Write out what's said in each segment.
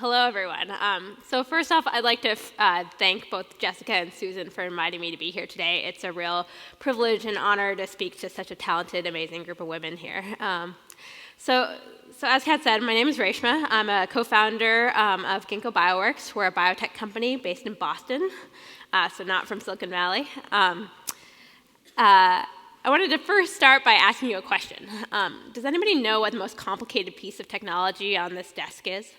Hello, everyone. So first off, I'd like to thank both Jessica and Susan for inviting me to be here today. It's a real privilege and honor to speak to such a talented, amazing group of women here. So as Kat said, my name is Reshma. I'm a co-founder of Ginkgo Bioworks. We're a biotech company based in Boston, so not from Silicon Valley. I wanted to first start by asking you a question. Does anybody know what the most complicated piece of technology on this desk is?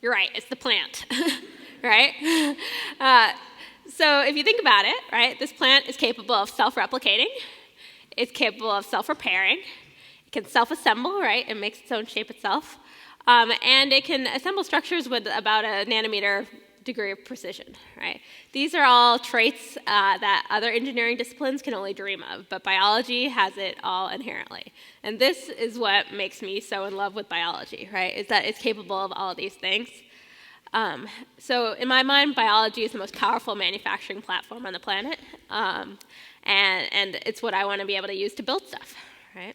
You're right, it's the plant, right? So if you think about it, right, this plant is capable of self-replicating. It's capable of self-repairing. It can self-assemble, right? It makes its own shape itself. And it can assemble structures with about a nanometer degree of precision, right? These are all traits that other engineering disciplines can only dream of, but biology has it all inherently. And this is what makes me so in love with biology, right? Is that it's capable of all of these things. So in my mind, biology is the most powerful manufacturing platform on the planet, and it's what I want to be able to use to build stuff, right?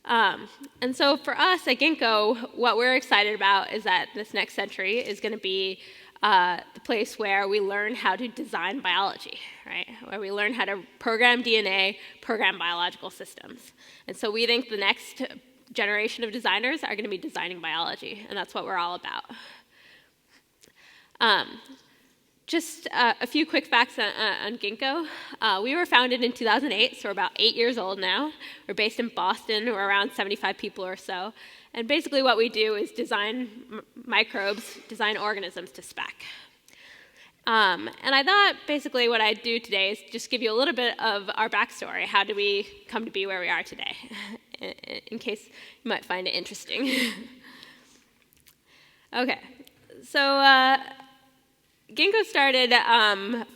And so for us at Ginkgo, what we're excited about is that this next century is going to be the place where we learn how to design biology, right? Where we learn how to program DNA, program biological systems. And so we think the next generation of designers are going to be designing biology, and that's what we're all about. Just a few quick facts on Ginkgo. We were founded in 2008, so we're about 8 years old now. We're based in Boston. We're around 75 people or so. And basically what we do is design microbes, design organisms to spec. And I thought basically what I'd do today is just give you a little bit of our backstory. How did we come to be where we are today? In case you might find it interesting. Okay, so Ginkgo started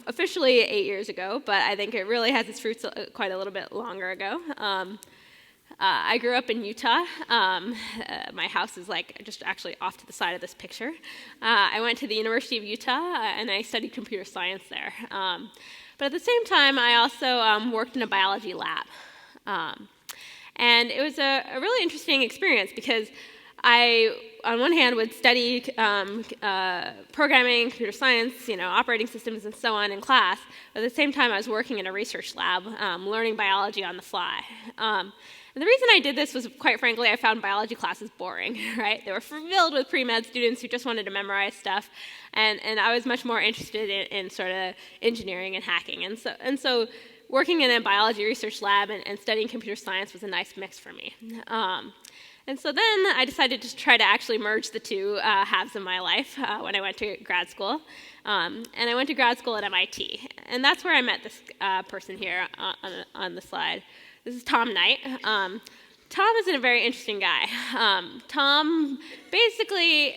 officially 8 years ago, but I think it really has its roots quite a little bit longer ago. I grew up in Utah. My house is just actually off to the side of this picture. I went to the University of Utah, and I studied computer science there. But at the same time, I also worked in a biology lab. And it was a really interesting experience because I, on one hand, would study programming, computer science, operating systems, and so on in class. But at the same time, I was working in a research lab, learning biology on the fly. And the reason I did this was, quite frankly, I found biology classes boring, right? They were filled with pre-med students who just wanted to memorize stuff, and I was much more interested in sort of engineering and hacking. And so working in a biology research lab and studying computer science was a nice mix for me. And so then I decided to try to actually merge the two halves of my life when I went to grad school. And I went to grad school at MIT. And that's where I met this person here on the slide. This is Tom Knight. Tom is a very interesting guy. Tom basically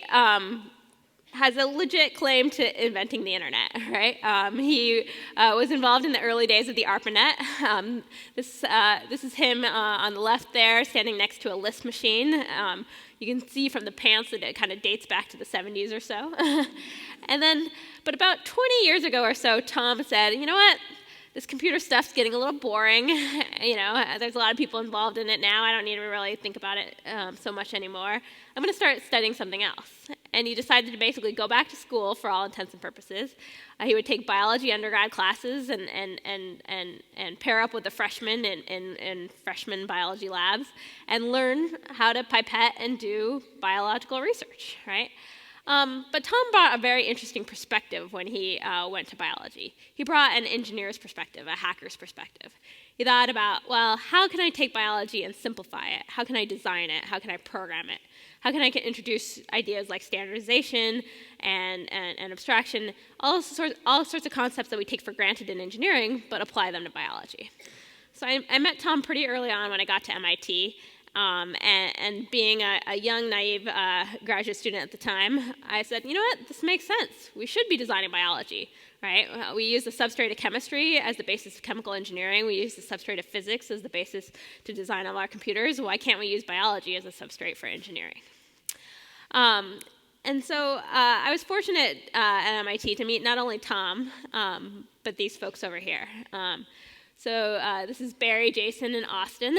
has a legit claim to inventing the internet, right? He was involved in the early days of the ARPANET. This is him on the left there, standing next to a Lisp machine. You can see from the pants that it kind of dates back to the 70s or so. But about 20 years ago or so, Tom said, you know what? This computer stuff's getting a little boring. There's a lot of people involved in it now. I don't need to really think about it so much anymore. I'm going to start studying something else. And he decided to basically go back to school for all intents and purposes. He would take biology undergrad classes and pair up with the freshmen in freshman biology labs and learn how to pipette and do biological research, right? But Tom brought a very interesting perspective when he went to biology. He brought an engineer's perspective, a hacker's perspective. He thought about, well, how can I take biology and simplify it? How can I design it? How can I program it? How can I introduce ideas like standardization and abstraction, all sorts of concepts that we take for granted in engineering, but apply them to biology? So I met Tom pretty early on when I got to MIT. And being a young, naive graduate student at the time, I said, you know what, this makes sense. We should be designing biology, right? We use the substrate of chemistry as the basis of chemical engineering. We use the substrate of physics as the basis to design all our computers. Why can't we use biology as a substrate for engineering? And so I was fortunate at MIT to meet not only Tom, but these folks over here. So this is Barry, Jason, and Austin.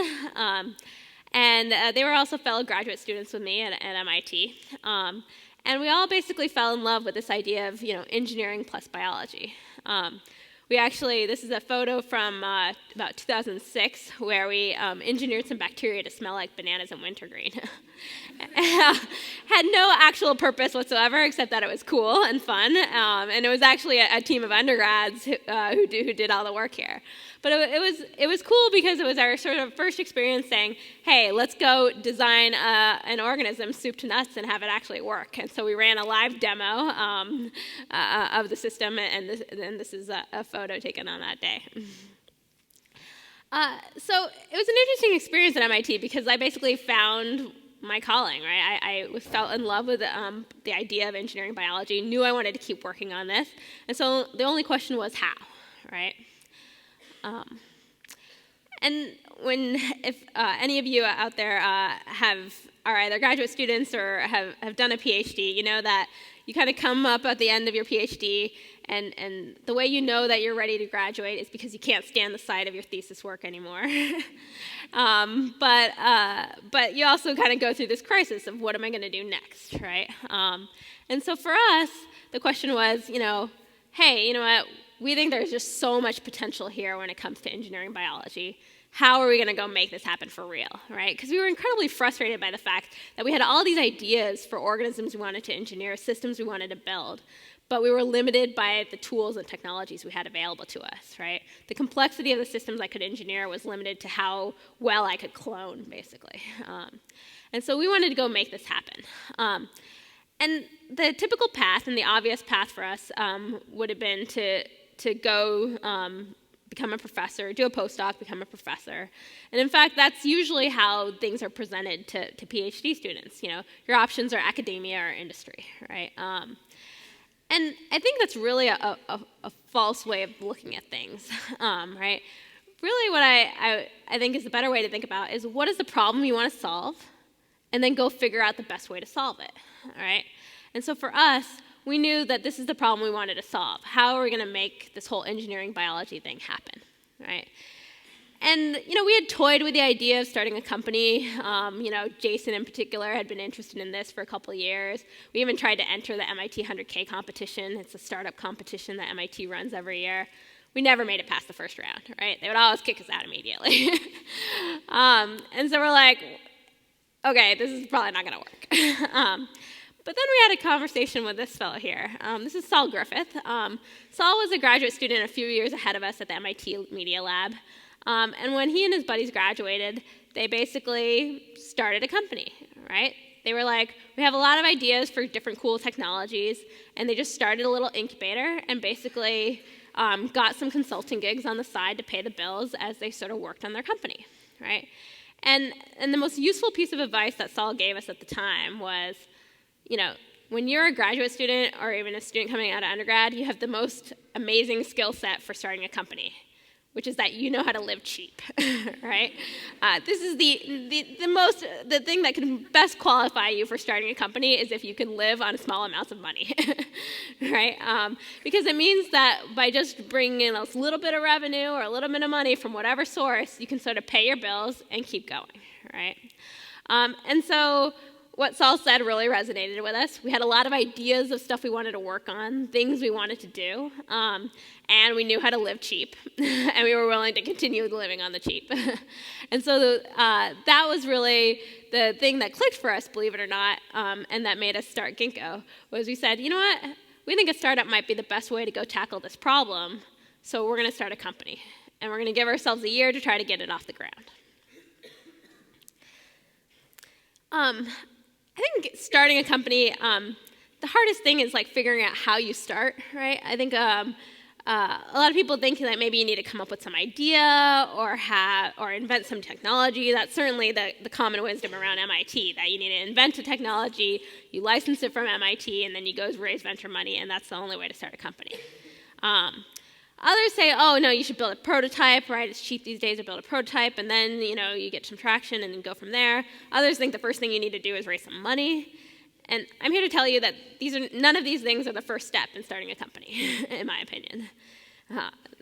And they were also fellow graduate students with me at MIT. And we all basically fell in love with this idea of, engineering plus biology. This is a photo from about 2006 where we engineered some bacteria to smell like bananas and wintergreen. Had no actual purpose whatsoever except that it was cool and fun. And it was actually a team of undergrads who did all the work here. But it was cool because it was our sort of first experience saying, hey, let's go design an organism, soup to nuts, and have it actually work. And so we ran a live demo of the system, and this is a photo taken on that day. So it was an interesting experience at MIT because I basically found my calling, right? I fell in love with the idea of engineering biology, knew I wanted to keep working on this, and so the only question was how, right? And if any of you out there are either graduate students or have done a PhD, you know that you kind of come up at the end of your PhD, and the way you know that you're ready to graduate is because you can't stand the sight of your thesis work anymore. But you also kind of go through this crisis of what am I going to do next, right? And so for us, the question was, hey, you know what? We think there's just so much potential here when it comes to engineering biology. How are we going to go make this happen for real, right? Because we were incredibly frustrated by the fact that we had all these ideas for organisms we wanted to engineer, systems we wanted to build, but we were limited by the tools and technologies we had available to us, right? The complexity of the systems I could engineer was limited to how well I could clone, basically. And so we wanted to go make this happen. And the typical path and the obvious path for us would have been to go become a professor, do a postdoc, become a professor. And in fact, that's usually how things are presented to PhD students. Your options are academia or industry, right? And I think that's really a false way of looking at things, right? Really what I think is the better way to think about is what is the problem you want to solve, and then go figure out the best way to solve it, all right? And so for us, we knew that this is the problem we wanted to solve. How are we going to make this whole engineering biology thing happen, right? And, we had toyed with the idea of starting a company. Jason in particular had been interested in this for a couple of years. We even tried to enter the MIT 100K competition. It's a startup competition that MIT runs every year. We never made it past the first round, right? They would always kick us out immediately. And so we're like, okay, this is probably not going to work. But then we had a conversation with this fellow here. This is Saul Griffith. Saul was a graduate student a few years ahead of us at the MIT Media Lab. And when he and his buddies graduated, they basically started a company, right? They were like, we have a lot of ideas for different cool technologies, and they just started a little incubator and basically got some consulting gigs on the side to pay the bills as they sort of worked on their company, right? And the most useful piece of advice that Saul gave us at the time was, when you're a graduate student or even a student coming out of undergrad, you have the most amazing skill set for starting a company, which is that you know how to live cheap, right? This is the thing that can best qualify you for starting a company is if you can live on small amounts of money, right? Because it means that by just bringing in a little bit of revenue or a little bit of money from whatever source, you can sort of pay your bills and keep going, right? And so what Saul said really resonated with us. We had a lot of ideas of stuff we wanted to work on, things we wanted to do, and we knew how to live cheap, and we were willing to continue living on the cheap. And so that was really the thing that clicked for us, believe it or not, and that made us start Ginkgo, was we said, you know what, we think a startup might be the best way to go tackle this problem, so we're going to start a company, and we're going to give ourselves a year to try to get it off the ground. I think starting a company, the hardest thing is like figuring out how you start, right? I think a lot of people think that maybe you need to come up with some idea or invent some technology. That's certainly the common wisdom around MIT, that you need to invent a technology, you license it from MIT, and then you go raise venture money, and that's the only way to start a company. Others say, oh, no, you should build a prototype, right? It's cheap these days to build a prototype, and then, you get some traction and then go from there. Others think the first thing you need to do is raise some money. And I'm here to tell you that none of these things are the first step in starting a company, in my opinion.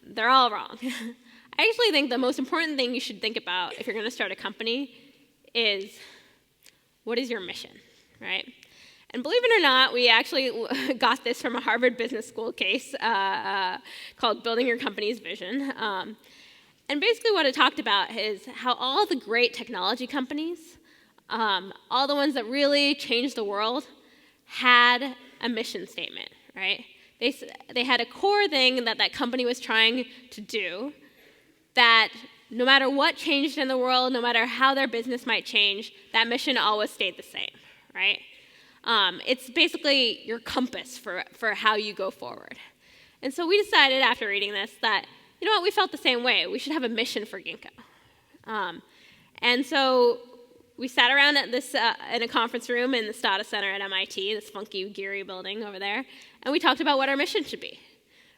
They're all wrong. I actually think the most important thing you should think about if you're going to start a company is, what is your mission, right? And believe it or not, we actually got this from a Harvard Business School case called Building Your Company's Vision. And basically what it talked about is how all the great technology companies, all the ones that really changed the world, had a mission statement, right? They had a core thing that company was trying to do that no matter what changed in the world, no matter how their business might change, that mission always stayed the same, right? It's basically your compass for how you go forward. And so we decided after reading this that, you know what, we felt the same way. We should have a mission for Ginkgo. And so we sat around at this in a conference room in the Stata Center at MIT, this funky, geary building over there, and we talked about what our mission should be.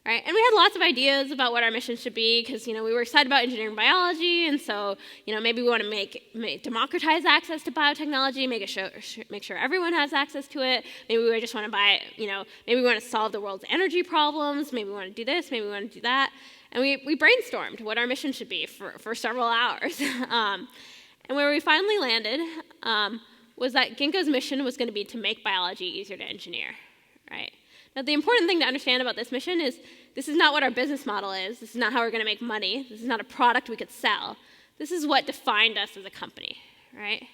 Right? And we had lots of ideas about what our mission should be because, we were excited about engineering biology, and so, maybe we want to democratize access to biotechnology, make sure everyone has access to it. Maybe we just want to maybe we want to solve the world's energy problems. Maybe we want to do this. Maybe we want to do that. And we brainstormed what our mission should be for several hours. And where we finally landed was that Ginkgo's mission was going to be to make biology easier to engineer, right? Now, the important thing to understand about this mission is this is not what our business model is. This is not how we're going to make money. This is not a product we could sell. This is what defined us as a company, right?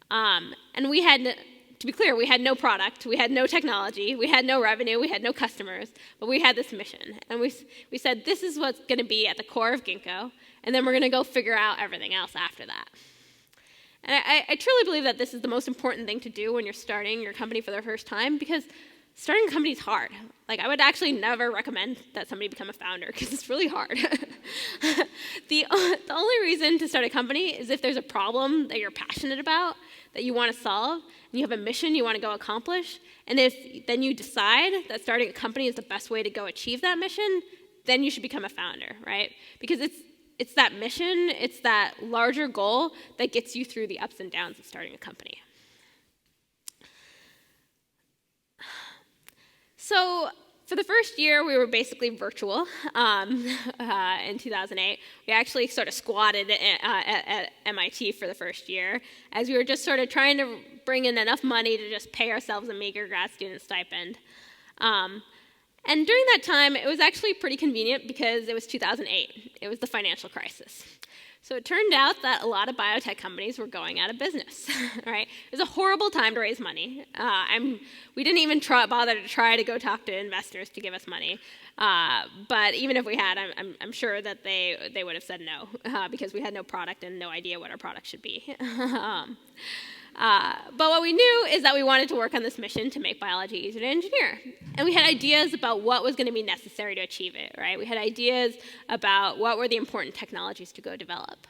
And we had, to be clear, we had no product. We had no technology. We had no revenue. We had no customers. But we had this mission. And we said, this is what's going to be at the core of Ginkgo. And then we're going to go figure out everything else after that. And I truly believe that this is the most important thing to do when you're starting your company for the first time, because starting a company is hard. Like, I would actually never recommend that somebody become a founder because it's really hard. The only reason to start a company is if there's a problem that you're passionate about, that you want to solve, and you have a mission you want to go accomplish, and if then you decide that starting a company is the best way to go achieve that mission, then you should become a founder, right? Because it's that mission, it's that larger goal that gets you through the ups and downs of starting a company. So for the first year, we were basically virtual in 2008. We actually sort of squatted at MIT for the first year, as we were just sort of trying to bring in enough money to just pay ourselves a meager grad student stipend. And during that time, it was actually pretty convenient because it was 2008. It was the financial crisis. So it turned out that a lot of biotech companies were going out of business, right? It was a horrible time to raise money. We didn't even bother to try to go talk to investors to give us money. But even if we had, I'm sure that they would have said no because we had no product and no idea what our product should be. But what we knew is that we wanted to work on this mission to make biology easier to engineer. And we had ideas about what was going to be necessary to achieve it, right? We had ideas about what were the important technologies to go develop.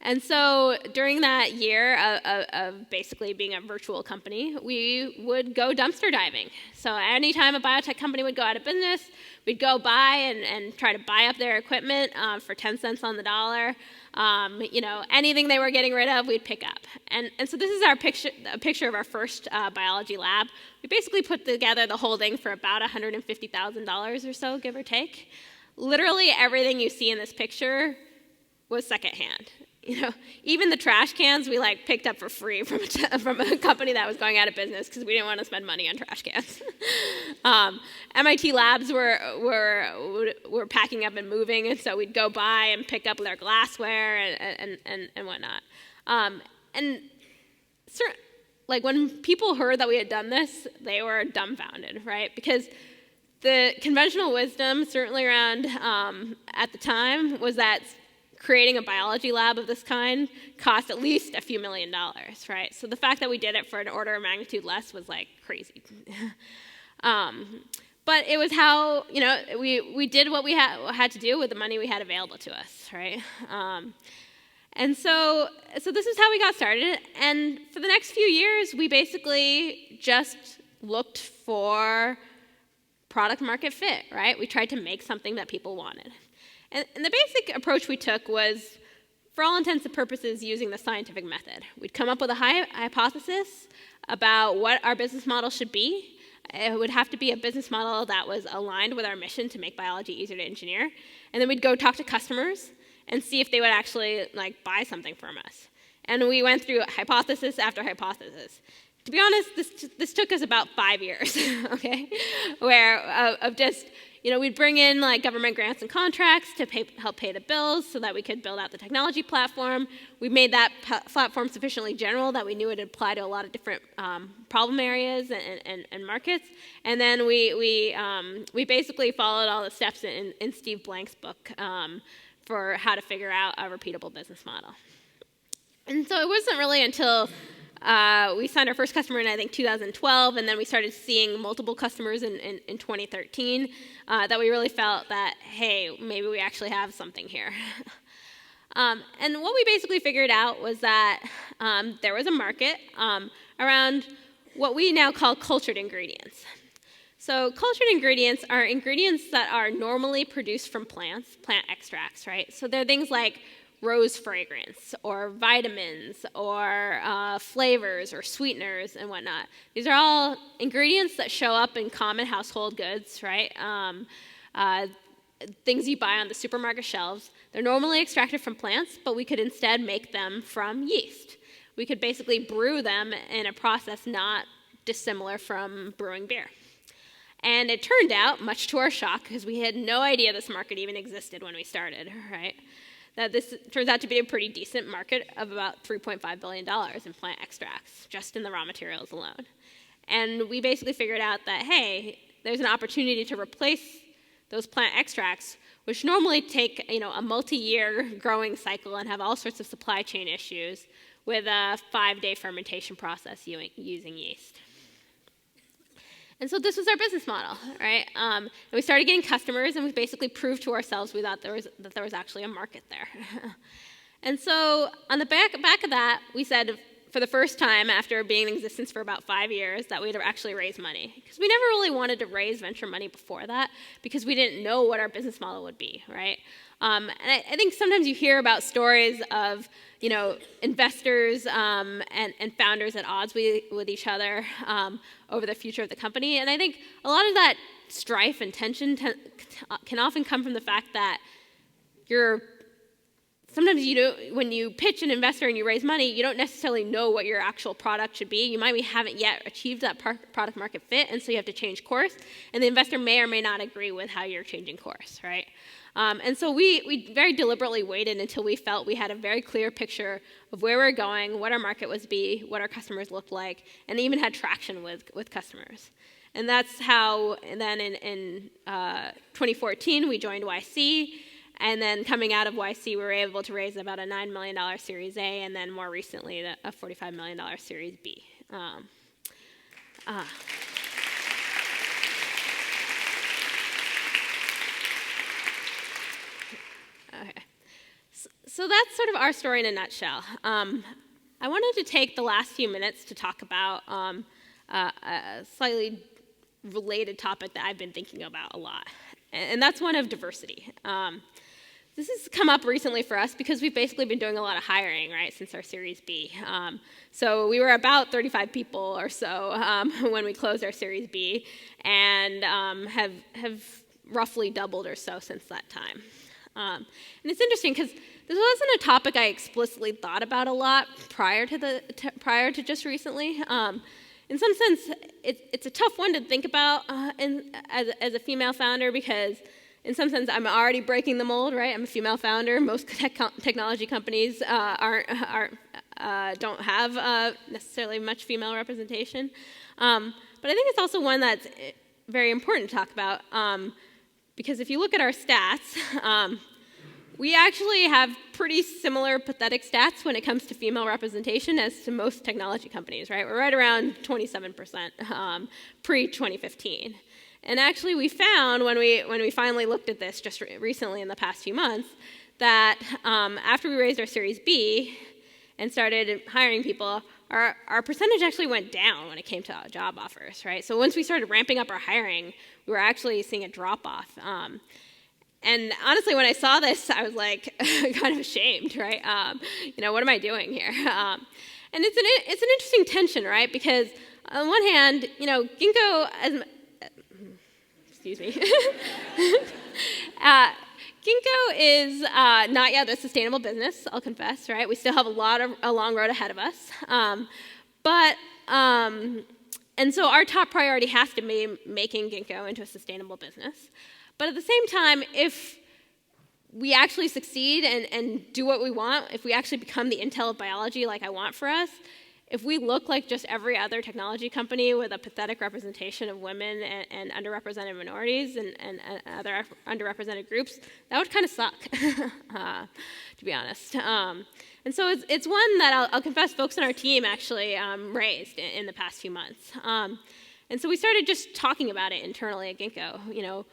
And so during that year of basically being a virtual company, we would go dumpster diving. So anytime a biotech company would go out of business, we'd go by and try to buy up their equipment for 10 cents on the dollar. Anything they were getting rid of, we'd pick up. And so this is a picture of our first biology lab. We basically put together the whole thing for about $150,000 or so, give or take. Literally everything you see in this picture was secondhand. Even the trash cans we picked up for free from a company that was going out of business because we didn't want to spend money on trash cans. MIT labs were packing up and moving, and so we'd go by and pick up their glassware and whatnot. When people heard that we had done this, they were dumbfounded, right? Because the conventional wisdom, certainly around at the time, was that creating a biology lab of this kind cost at least a few $1 million, right? So the fact that we did it for an order of magnitude less was crazy. But it was how, we did what we had to do with the money we had available to us, right? And so this is how we got started. And for the next few years, we basically just looked for product market fit, right? We tried to make something that people wanted. And the basic approach we took was, for all intents and purposes, using the scientific method. We'd come up with a hypothesis about what our business model should be. It would have to be a business model that was aligned with our mission to make biology easier to engineer. And then we'd go talk to customers and see if they would actually buy something from us. And we went through hypothesis after hypothesis. To be honest, this took us about 5 years, okay? Of just, we'd bring in like government grants and contracts to help pay the bills so that we could build out the technology platform. We made that platform sufficiently general that we knew it would apply to a lot of different problem areas and markets. And then we basically followed all the steps in Steve Blank's book for how to figure out a repeatable business model. And so it wasn't really until we signed our first customer in, I think, 2012, and then we started seeing multiple customers in 2013, that we really felt that, hey, maybe we actually have something here. And what we basically figured out was that there was a market around what we now call cultured ingredients. So cultured ingredients are ingredients that are normally produced from plants, plant extracts, right? So they're things like rose fragrance, or vitamins, or flavors, or sweeteners, and whatnot. These are all ingredients that show up in common household goods, right? Things you buy on the supermarket shelves. They're normally extracted from plants, but we could instead make them from yeast. We could basically brew them in a process not dissimilar from brewing beer. And it turned out, much to our shock, because we had no idea this market even existed when we started, right? That this turns out to be a pretty decent market of about $3.5 billion in plant extracts, just in the raw materials alone. And we basically figured out that, hey, there's an opportunity to replace those plant extracts, which normally take a multi-year growing cycle and have all sorts of supply chain issues, with a 5-day fermentation process using yeast. And so this was our business model, right? And we started getting customers, and we basically proved to ourselves that there was actually a market there. And so on the back of that, we said, for the first time after being in existence for about 5 years, that we'd actually raise money. Because we never really wanted to raise venture money before that, because we didn't know what our business model would be, right? And I think sometimes you hear about stories of investors and founders at odds with each other over the future of the company. And I think a lot of that strife and tension can often come from the fact that sometimes when you pitch an investor and you raise money, you don't necessarily know what your actual product should be. You haven't yet achieved that product market fit, and so you have to change course. And the investor may or may not agree with how you're changing course, right? And so we very deliberately waited until we felt we had a very clear picture of where we were going, what our market was what our customers looked like, and even had traction with customers. And that's how, and then in 2014, we joined YC. And then coming out of YC, we were able to raise about a $9 million Series A, and then more recently, a $45 million Series B. Okay. So that's sort of our story in a nutshell. I wanted to take the last few minutes to talk about a slightly related topic that I've been thinking about a lot, and that's one of diversity. This has come up recently for us because we've basically been doing a lot of hiring, right, since our Series B. So we were about 35 people or so when we closed our Series B, and have roughly doubled or so since that time. And it's interesting because this wasn't a topic I explicitly thought about a lot prior to just recently. In some sense, it's a tough one to think about as a female founder, because in some sense I'm already breaking the mold, right? I'm a female founder. Most technology companies don't have necessarily much female representation. But I think it's also one that's very important to talk about, because if you look at our stats, we actually have pretty similar pathetic stats when it comes to female representation as to most technology companies, right? We're right around 27% pre-2015. And actually we found when we finally looked at this just recently in the past few months that after we raised our Series B and started hiring people, our percentage actually went down when it came to job offers, right? So once we started ramping up our hiring, we were actually seeing a drop-off. And honestly, when I saw this, I was like kind of ashamed, right? What am I doing here? And it's an interesting tension, right? Because on one hand, Ginkgo, Ginkgo is not yet a sustainable business, I'll confess, right? We still have a long road ahead of us. And so our top priority has to be making Ginkgo into a sustainable business. But at the same time, if we actually succeed and do what we want, if we actually become the Intel of biology like I want for us, if we look like just every other technology company with a pathetic representation of women and underrepresented minorities and other underrepresented groups, that would kind of suck, to be honest. And so it's one that I'll confess folks on our team actually raised in the past few months. And so we started just talking about it internally at Ginkgo.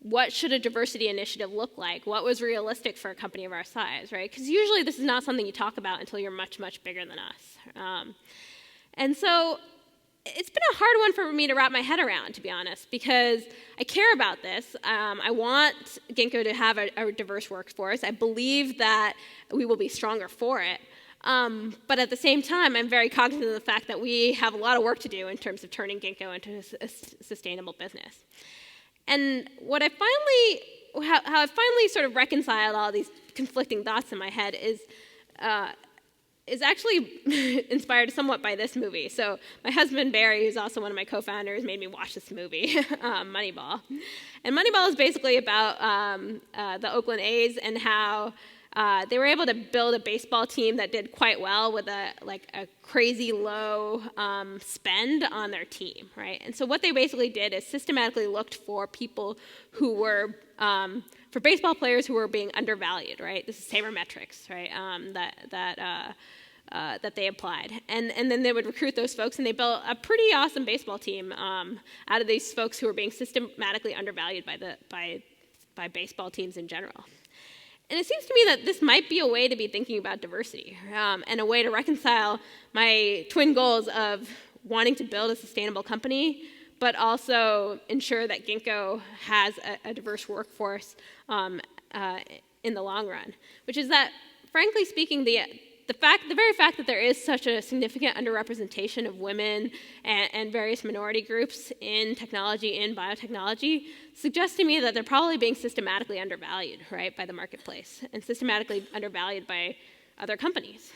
What should a diversity initiative look like? What was realistic for a company of our size, right? Because usually this is not something you talk about until you're much, much bigger than us. And so it's been a hard one for me to wrap my head around, to be honest, because I care about this. I want Ginkgo to have a diverse workforce. I believe that we will be stronger for it. But at the same time, I'm very cognizant of the fact that we have a lot of work to do in terms of turning Ginkgo into a sustainable business. And how I finally sort of reconciled all these conflicting thoughts in my head is actually inspired somewhat by this movie. So my husband, Barry, who's also one of my co-founders, made me watch this movie, Moneyball. And Moneyball is basically about the Oakland A's and how they were able to build a baseball team that did quite well with a crazy low spend on their team, right? And so what they basically did is systematically looked for people who were, for baseball players who were being undervalued, right? This is sabermetrics, right? That they applied, and then they would recruit those folks, and they built a pretty awesome baseball team out of these folks who were being systematically undervalued by baseball teams in general. And it seems to me that this might be a way to be thinking about diversity and a way to reconcile my twin goals of wanting to build a sustainable company, but also ensure that Ginkgo has a diverse workforce in the long run, which is that, frankly speaking, the very fact that there is such a significant underrepresentation of women and various minority groups in technology, in biotechnology, suggests to me that they're probably being systematically undervalued, right, by the marketplace and systematically undervalued by other companies.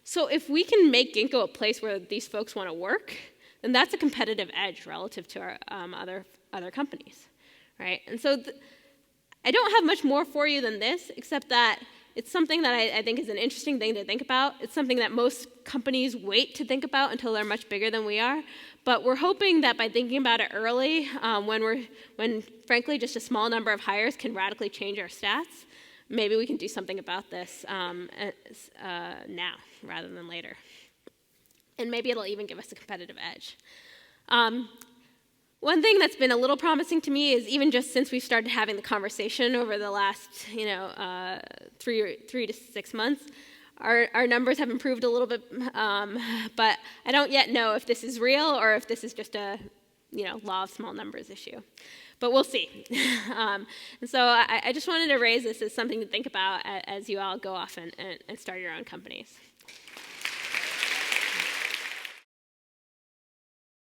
So if we can make Ginkgo a place where these folks want to work, then that's a competitive edge relative to our other companies, right? And so I don't have much more for you than this, except that it's something that I think is an interesting thing to think about. It's something that most companies wait to think about until they're much bigger than we are. But we're hoping that by thinking about it early, when frankly just a small number of hires can radically change our stats, maybe we can do something about this now rather than later. And maybe it'll even give us a competitive edge. One thing that's been a little promising to me is even just since we've started having the conversation over the last 3 to 6 months, our numbers have improved a little bit, but I don't yet know if this is real or if this is just a law of small numbers issue. But we'll see. And so I just wanted to raise this as something to think about as you all go off and start your own companies.